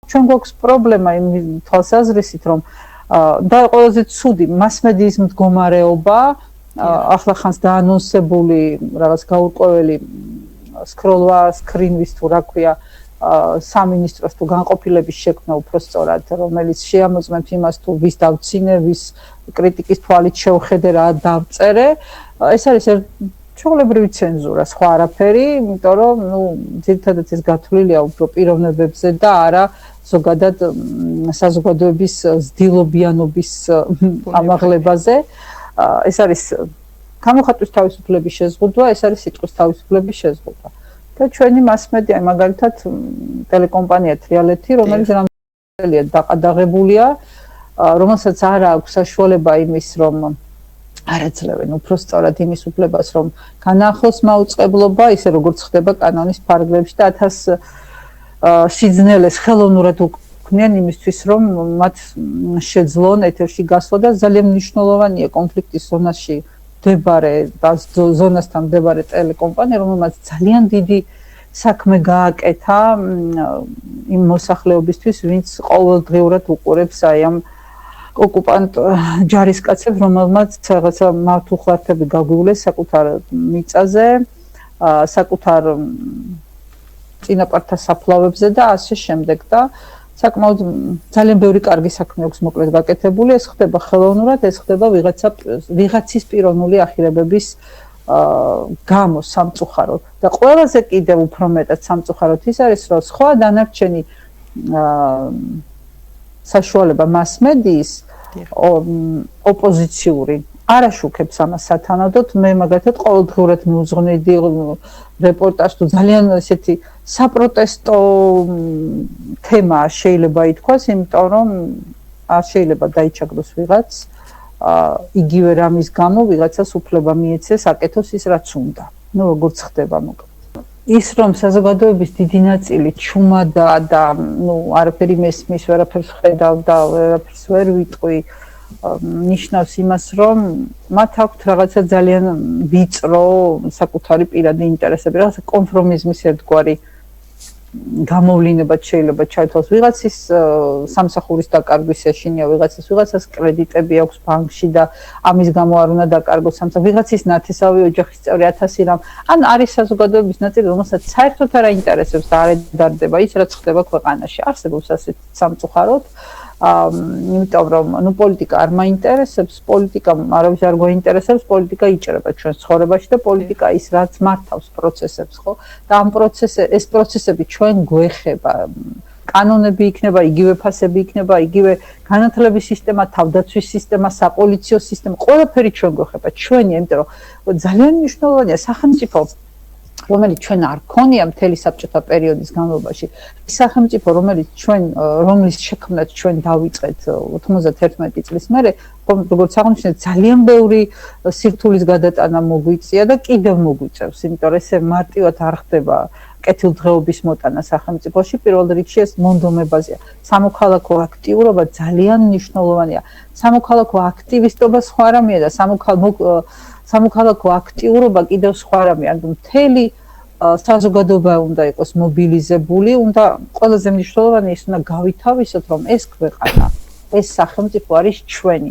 ჩვენ გვაქვს პრობლემა იმ თვალსაზრისით, რომ და ყველაზე ცუდი მასმედიის მდგომარეობა, ახლა ხანს დაანონსებული რაღაც გაურკვეველი სკროლვა სკრინვის თუ რა ქვია სამინისტროს თუ განყოფილების შექმნა უფრო სწორად, რომელიც შეამოწმებს იმას თუ ვის დავცინე, ვის კრიტიკის თვალით შევხედე რა დავწერე, ეს არის ჩვეულებრივი ცენზურა, სხვა არაფერი, იმიტომ რომ ძირითადად ეს გათვლილია უფრო პიროვნებებზე და არა ზოგადად საზოგადოების ზდილობიანობის ამაღლებაზე. ეს არის გამოხატვის თავისუფლების შეზღუდვა, ეს არის სიტყვის თავისუფლების შეზღუდვა. და ჩვენი მასმედია, მაგალითად, ტელეკომპანია თრიალეთი, რომელიც რამდენად დაყადაღებულია, რომელსაც არ აქვს საშუალება იმის, რომ არ ეძლევენ უფრო სწორად იმის უფლებას, რომ განაახლოს მაუწყებლობა, ისე როგორც ხდება კანონის ფარგლებში და 1000 სიძნელეს ხელოვნურად უქმნიან იმისთვის, რომ მათ შეძლონ ეთერში გასვლა და ძალიან მნიშვნელოვანია კონფლიქტის ზონაში მდებარე და ზონასთან მდებარე ტელეკომპანია, რომელმაც ძალიან დიდი საქმე გააკეთა იმ მოსახლეობისთვის, ვინც ყოველდღიურად უყურებს აი ამ ოკუპანტ ჯარისკაცებს, რომელმაც რაღაცა მართლმხლართები გაგვივლეს საკუთარ მიწაზე, საკუთარ წინაპართა საფლავებზე და ასე შემდეგ და საკმაოდ ძალიან ბევრი კარგი საქმე აქვს მოკლედ გაკეთებული, ეს ხდება ხელოვნურად, ეს ხდება ვიღაცის პიროვნული ახირებების გამო სამწუხაროდ და ყველაზე კიდევ უფრო მეტად სამწუხაროდ ის არის, რომ სხვა დანარჩენი საშუალება მასმედიის ოპოზიციური არ აშუქებს ამას სათანადოდ. მე მაგათად ყოველდღურად მიუძღვნიდი რეპორტაჟს თუ ძალიან ესეთი საპროტესტო თემა შეიძლება ითქვას, იმიტომ რომ არ შეიძლება დაიჩაგდოს ვიღაც იგივე რამის გამო ვიღაცას უფლება მიეცეს აკეთოს ის რაც უნდა. ნუ როგორც ხდება მოკლედ. ის რომ საზოგადოების დიდი ნაწილი ჩუმადაა და ნუ არაფერი მესმის, ვერაფერს ხედავ და ვერაფერს ვერ ვიტყვი, ნიშნავს იმას, რომ მათ აქვთ რაღაცა ძალიან ვიწრო საკუთარი პირადი ინტერესები, რაღაცა კონფორმიზმის ერთგვარი გამოვლინებად შეიძლება ჩაითვალოს. ვიღაცის სამსახურის დაკარგვის ეშინია, ვიღაცას კრედიტები აქვს ბანკში და ამის გამო არ უნდა დაკარგოს სამსახური, ვიღაცის ნათესავი ოჯახის წევრი 1000 რამ. ან არის საზოგადოების ნაწილი, რომელსაც საერთოდ არ აინტერესებს და არ ედარდება ის, რაც ხდება ქვეყანაში. არსებობს ასეთი სამწუხაროდ. იმიტომ რომ ნუ პოლიტიკა არ მაინტერესებს, პოლიტიკამ არავის არ გვაინტერესებს, პოლიტიკა იჭრება ჩვენს ცხოვრებაში და პოლიტიკა ის რაც მართავს პროცესებს, ხო? და ამ ეს პროცესები ჩვენ გვეხება. კანონები იქნება, იგივე ფასები იქნება, იგივე განათლების სისტემა, თავდაცვის სისტემა, საპოლიციო სისტემა, ყველაფერი ჩვენ გვეხება. ჩვენია, იმიტომ რომ ძალიან მნიშვნელოვანია სახელმწიფო რომელიც ჩვენ არ ქონია მთელი საბჭოთა პერიოდის განმავლობაში, ის სახელმწიფო, რომლის შექმნაც ჩვენ დავიწყეთ 91 წლის მერე, როგორც აღნიშნეთ, ძალიან ბევრი სირთულის გადატანა მოგვიწია და კიდევ მოგვიწევს, იმიტომ რომ ესე მარტივად არ ხდება კეთილდღეობის მოტანა სახელმწიფოში, პირველ რიგში ეს მონდომებაზეა. სამოქალაქო აქტიურობა ძალიან მნიშვნელოვანია. სამოქალაქო აქტივისტობა სხვა რამეა და სამოქალაქო აქტიურობა კიდევ სხვა რამე, ანუ მთელი საზოგადოება უნდა იყოს მობილიზებული, უნდა ყველაზე მნიშვნელოვანი ის უნდა გავითავისოთ, რომ ეს ქვეყანა, ეს სახელმწიფო არის ჩვენი.